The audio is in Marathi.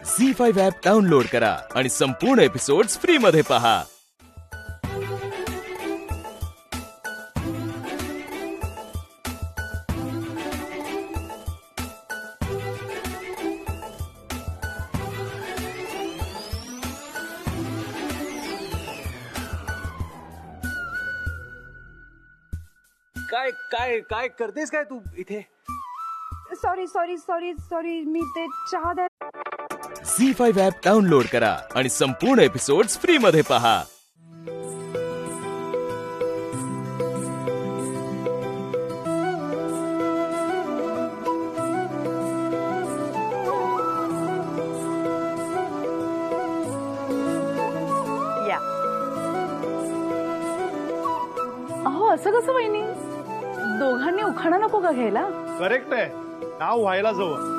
झी5 ॲप डाउनलोड करा आणि संपूर्ण एपिसोड्स फ्री मध्ये पहा. काय काय काय करतेस काय तू इथे? सॉरी सॉरी सॉरी सॉरी मी ते चहा द्या. झी5 ॲप डाउनलोड करा आणि संपूर्ण एपिसोड्स फ्री मध्ये पहा. या. अहो असं कसं वहिनी, दोघांनी उखाणा नको का घ्यायला? करेक्ट आहे. नाव व्हायला जवळ.